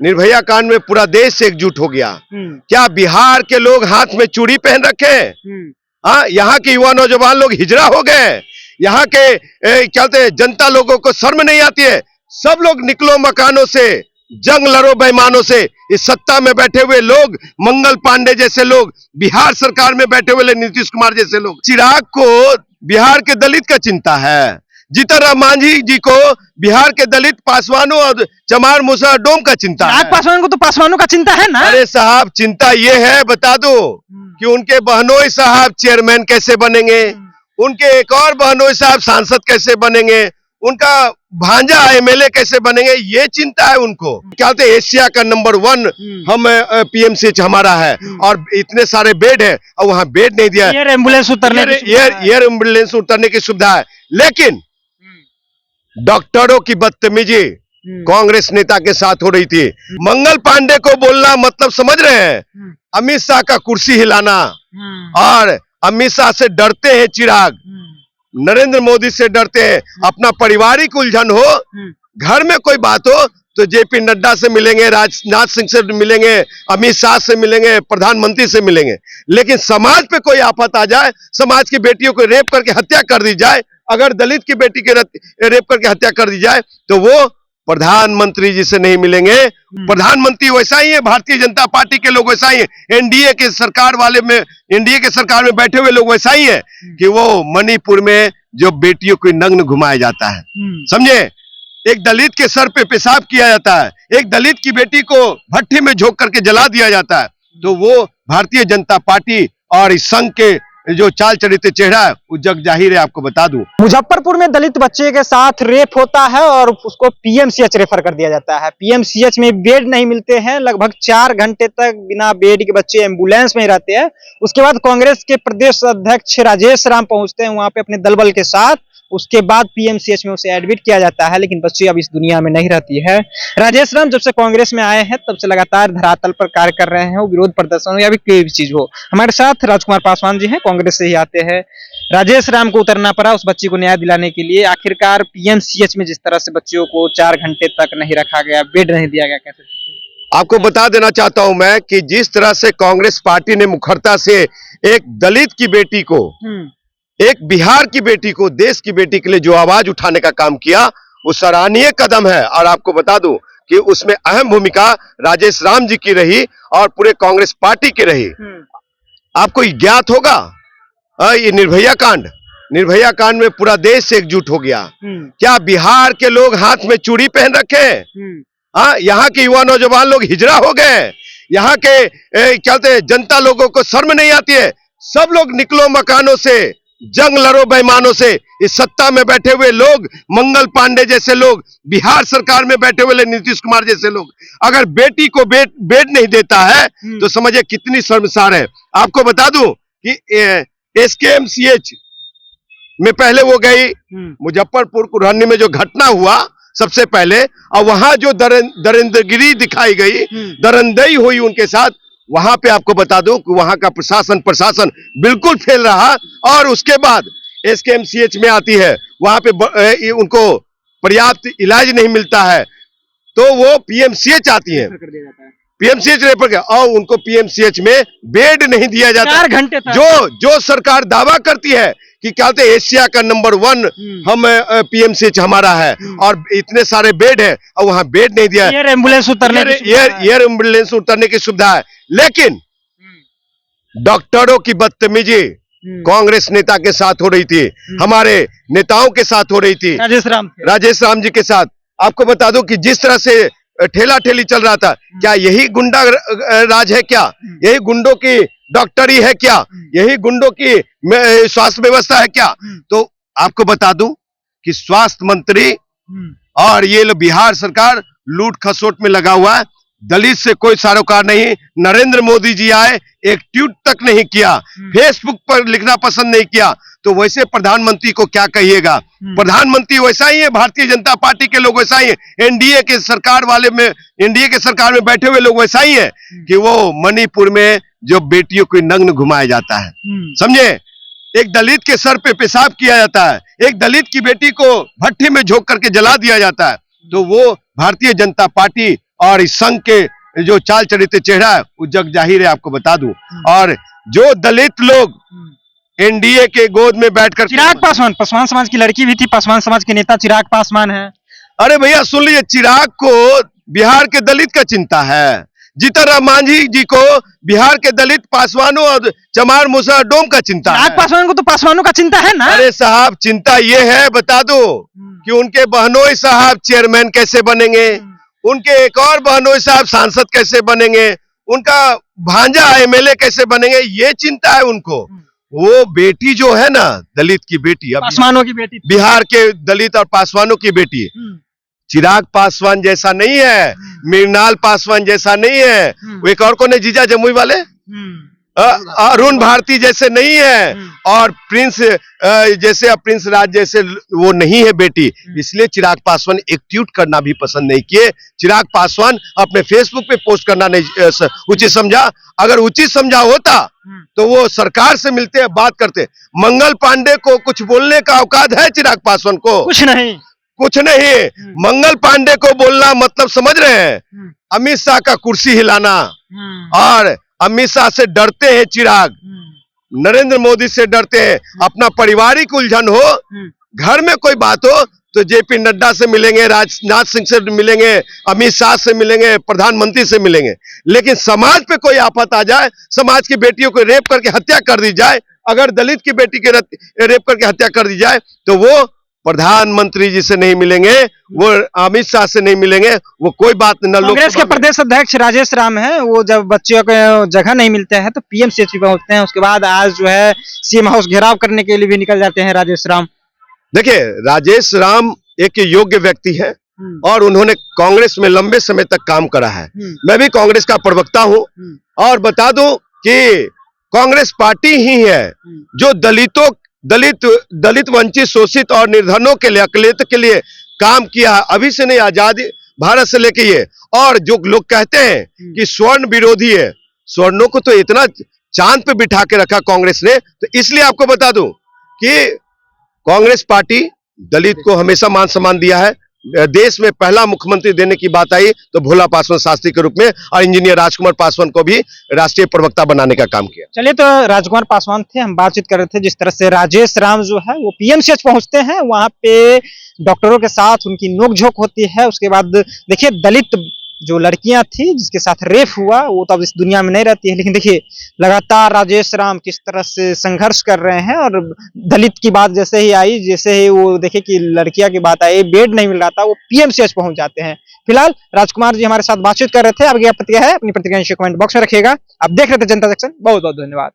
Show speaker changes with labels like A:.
A: निर्भया कांड में पूरा देश एकजुट हो गया। क्या बिहार के लोग हाथ में चूड़ी पहन रखे हैं? हाँ, यहाँ के युवा नौजवान लोग हिजड़ा हो गए। यहाँ के क्या कहते हैं, जनता लोगों को शर्म नहीं आती है। सब लोग निकलो मकानों से, जंग लड़ो बेईमानों से। इस सत्ता में बैठे हुए लोग, मंगल पांडे जैसे लोग, बिहार सरकार में बैठे हुए नीतीश कुमार जैसे लोग। चिराग को बिहार के दलित का चिंता है, जीतन राम मांझी जी को बिहार के दलित पासवानों और चमार मुसहर डोम का चिंता है।
B: पासवान को तो पासवानों का चिंता है ना।
A: अरे साहब, चिंता ये है, बता दो कि उनके बहनोई साहब चेयरमैन कैसे बनेंगे, उनके एक और बहनोई साहब सांसद कैसे बनेंगे, उनका भांजा एमएलए कैसे बनेंगे, ये चिंता है उनको। क्या कहते हैं, एशिया का नंबर 1 हम पीएमसीएच हमारा है और इतने सारे बेड है और वहां बेड नहीं दिया।
B: एयर एम्बुलेंस
A: उतरने की सुविधा है, लेकिन डॉक्टरों की बदतमीजी कांग्रेस नेता के साथ हो रही थी। मंगल पांडे को बोलना मतलब समझ रहे हैं, अमित शाह का कुर्सी हिलाना। और अमित शाह से डरते हैं चिराग, नरेंद्र मोदी से डरते हैं। अपना पारिवारिक उलझन हो, घर में कोई बात हो तो जेपी नड्डा से मिलेंगे, राजनाथ सिंह से मिलेंगे, अमित शाह से मिलेंगे, प्रधानमंत्री से मिलेंगे। लेकिन समाज पे कोई आफत आ जाए, समाज की बेटियों को रेप करके हत्या कर दी जाए, अगर दलित की बेटी के रेप करके हत्या कर दी जाए तो वो प्रधानमंत्री जी से नहीं मिलेंगे। प्रधानमंत्री वैसा ही है, भारतीय जनता पार्टी के लोग वैसा ही है, एनडीए के सरकार में बैठे हुए लोग वैसा ही है कि वो मणिपुर में जो बेटियों को नग्न घुमाया जाता है, समझे, एक दलित के सर पे पेशाब किया जाता है, एक दलित की बेटी को भट्टी में झोंक करके जला दिया जाता है, तो वो भारतीय जनता पार्टी और इस संघ के जो चाल चरित्र चेहरा है वो जग जाहिर है। आपको बता दूं,
B: मुजफ्फरपुर में दलित बच्चे के साथ रेप होता है और उसको पीएमसीएच रेफर कर दिया जाता है। पीएमसीएच में बेड नहीं मिलते हैं, लगभग 4 घंटे तक बिना बेड के बच्चे एम्बुलेंस में रहते हैं। उसके बाद कांग्रेस के प्रदेश अध्यक्ष राजेश राम पहुंचते हैं वहां पे अपने दलबल के साथ। उसके बाद पीएमसीएच में उसे एडमिट किया जाता है, लेकिन बच्ची अब इस दुनिया में नहीं रहती है। राजेश राम जब से कांग्रेस में आए हैं तब से लगातार धरातल पर कार्य कर रहे हैं, वो विरोध प्रदर्शन हो या भी कोई भी चीज हो। हमारे साथ राजकुमार पासवान जी हैं, कांग्रेस से ही आते हैं। राजेश राम को उतरना पड़ा उस बच्ची को न्याय दिलाने के लिए। आखिरकार पीएमसीएच में जिस तरह से बच्चियों को 4 घंटे तक नहीं रखा गया, बेड नहीं दिया गया, कैसे?
A: आपको बता देना चाहता हूं मैं कि जिस तरह से कांग्रेस पार्टी ने मुखरता से एक दलित की बेटी को, एक बिहार की बेटी को, देश की बेटी के लिए जो आवाज उठाने का काम किया, वो सराहनीय कदम है। और आपको बता दूं कि उसमें अहम भूमिका राजेश राम जी की रही और पूरे कांग्रेस पार्टी की रही। आपको ज्ञात होगा ये निर्भया कांड में पूरा देश एकजुट हो गया। क्या बिहार के लोग हाथ में चूड़ी पहन रखे हैं? हाँ, यहाँ के युवा नौजवान लोग हिजड़ा हो गए। यहाँ के क्या कहते हैं, जनता लोगों को शर्म नहीं आती है। सब लोग निकलो मकानों से, जंग लड़ो बेईमानों से। इस सत्ता में बैठे हुए लोग, मंगल पांडे जैसे लोग, बिहार सरकार में बैठे हुए नीतीश कुमार जैसे लोग, अगर बेटी को बेड नहीं देता है तो समझिए कितनी शर्मसार है। आपको बता दूं कि एसकेएमसीएच में पहले वो गई, मुजफ्फरपुर कुरहनी में जो घटना हुआ सबसे पहले, और वहां जो दरिंदगिरी दिखाई गई, दरंदई हुई उनके साथ, वहां पे आपको बता दूं कि वहां का प्रशासन बिल्कुल फेल रहा। और उसके बाद एसकेएमसीएच में आती है, वहां पे उनको पर्याप्त इलाज नहीं मिलता है, तो वो पीएमसीएच आती है, पीएमसीएच रेफर कर, और उनको पीएमसीएच में बेड नहीं दिया जाता।
B: 4 घंटे तक।
A: जो सरकार दावा करती है कि क्या कहते हैं, एशिया का नंबर 1 हम पीएमसीएच हमारा है और इतने सारे बेड है और वहां बेड नहीं दिया।
B: एयर एम्बुलेंस उतरने
A: की सुविधा है, लेकिन डॉक्टरों की बदतमीजी कांग्रेस नेता के साथ हो रही थी, हमारे नेताओं के साथ हो रही थी, राजेश राम जी के साथ। आपको बता दूं कि जिस तरह से ठेला ठेली चल रहा था, क्या यही गुंडा राज है? क्या यही गुंडों की डॉक्टरी है? क्या यही गुंडों की स्वास्थ्य व्यवस्था है? क्या? तो आपको बता दूं कि स्वास्थ्य मंत्री और ये बिहार सरकार लूट खसोट में लगा हुआ है। दलित से कोई सरोकार नहीं। नरेंद्र मोदी जी आए, एक ट्वीट तक नहीं किया, फेसबुक पर लिखना पसंद नहीं किया, तो वैसे प्रधानमंत्री को क्या कहिएगा? प्रधानमंत्री वैसा ही है, भारतीय जनता पार्टी के लोग वैसा ही है, एनडीए के सरकार में बैठे हुए लोग वैसा ही है कि वो मणिपुर में जो बेटियों को नग्न घुमाया जाता है, समझे, एक दलित के सर पे पेशाब किया जाता है, एक दलित की बेटी को भट्टी में झोंक करके जला दिया जाता है, तो वो भारतीय जनता पार्टी और इस संघ के जो चाल चरित्र चेहरा है वो जग जाहिर है, आपको बता दूं। और जो दलित लोग एनडीए के गोद में बैठकर
B: चिराग पासवान समाज की लड़की भी थी, पासवान समाज के नेता चिराग पासवान है।
A: अरे भैया सुन लीजिए, चिराग को बिहार के दलित का चिंता है, जीतन राम मांझी जी को बिहार के दलित पासवानों और चमार मुसहर डोम का चिंता है।
B: चिराग पासवान को तो पासवानों का चिंता है ना।
A: अरे साहब चिंता ये है, बता दो कि उनके बहनोई साहब चेयरमैन कैसे बनेंगे, उनके एक और बहनोई साहब सांसद कैसे बनेंगे, उनका भांजा एमएलए कैसे बनेंगे, ये चिंता है उनको। वो बेटी जो है ना, दलित की बेटी, अब
B: पासवानों की बेटी,
A: बिहार के दलित और पासवानों की बेटी, चिराग पासवान जैसा नहीं है, मृणाल पासवान जैसा नहीं है, वो एक और कौन है, जीजा जमुई वाले, अरुण भारती जैसे नहीं है, और प्रिंस जैसे, अब प्रिंस राज जैसे वो नहीं है बेटी। इसलिए चिराग पासवान एक ट्वीट करना भी पसंद नहीं किए। चिराग पासवान अपने फेसबुक पे पोस्ट करना नहीं उचित समझा। अगर उचित समझा होता तो वो सरकार से मिलते, बात करते। मंगल पांडे को कुछ बोलने का औकात है चिराग पासवान को? कुछ नहीं। मंगल पांडे को बोलना मतलब समझ रहे हैं, अमित शाह का कुर्सी हिलाना। और अमित शाह से डरते हैं चिराग, नरेंद्र मोदी से डरते हैं। अपना पारिवारिक उलझन हो, घर में कोई बात हो तो जेपी नड्डा से मिलेंगे, राजनाथ सिंह से मिलेंगे, अमित शाह से मिलेंगे, प्रधानमंत्री से मिलेंगे। लेकिन समाज पे कोई आफत आ जाए, समाज की बेटियों को रेप करके हत्या कर दी जाए, अगर दलित की बेटी के रेप करके हत्या कर दी जाए तो वो प्रधानमंत्री जी से नहीं मिलेंगे, वो अमित शाह से नहीं मिलेंगे, वो कोई बात नहीं।
B: कांग्रेस के प्रदेश अध्यक्ष राजेश राम है, वो जब बच्चों को जगह नहीं मिलते हैं तो पीएमसीएच पहुंचते हैं। उसके बाद आज जो है सीएम हाउस घेराव करने के लिए भी निकल जाते हैं राजेश राम।
A: देखिए, राजेश राम एक योग्य व्यक्ति है और उन्होंने कांग्रेस में लंबे समय तक काम करा है। मैं भी कांग्रेस का प्रवक्ता हूं और बता दूं कि कांग्रेस पार्टी ही है जो दलित वंचित शोषित और निर्धनों के लिए, अकलियत के लिए काम किया है। अभी से नहीं, आजादी भारत से लेके ये। और जो लोग कहते हैं कि स्वर्ण विरोधी है, स्वर्णों को तो इतना चांद पे बिठा के रखा कांग्रेस ने। तो इसलिए आपको बता दूं कि कांग्रेस पार्टी दलित को हमेशा मान सम्मान दिया है। देश में पहला मुख्यमंत्री देने की बात आई तो भोला पासवान शास्त्री के रूप में, और इंजीनियर राजकुमार पासवान को भी राष्ट्रीय प्रवक्ता बनाने का काम किया।
B: चलिए, तो राजकुमार पासवान थे, हम बातचीत कर रहे थे जिस तरह से राजेश राम जो है वो पीएमसीएच पहुंचते हैं, वहां पे डॉक्टरों के साथ उनकी नोकझोंक होती है। उसके बाद देखिए, दलित जो लड़कियां थी जिसके साथ रेप हुआ वो तो अब इस दुनिया में नहीं रहती है, लेकिन देखिए लगातार राजेश राम किस तरह से संघर्ष कर रहे हैं। और दलित की बात जैसे ही आई, जैसे ही वो देखे कि लड़कियां की बात आई, बेड नहीं मिल रहा था, वो पीएमसीएच पहुंच जाते हैं। फिलहाल राजकुमार जी हमारे साथ बातचीत कर रहे थे। अब क्या प्रतिक्रिया है, अपनी प्रतिक्रिया कमेंट बॉक्स में रखिएगा। आप देख रहे थे जनता जंक्शन। बहुत बहुत धन्यवाद।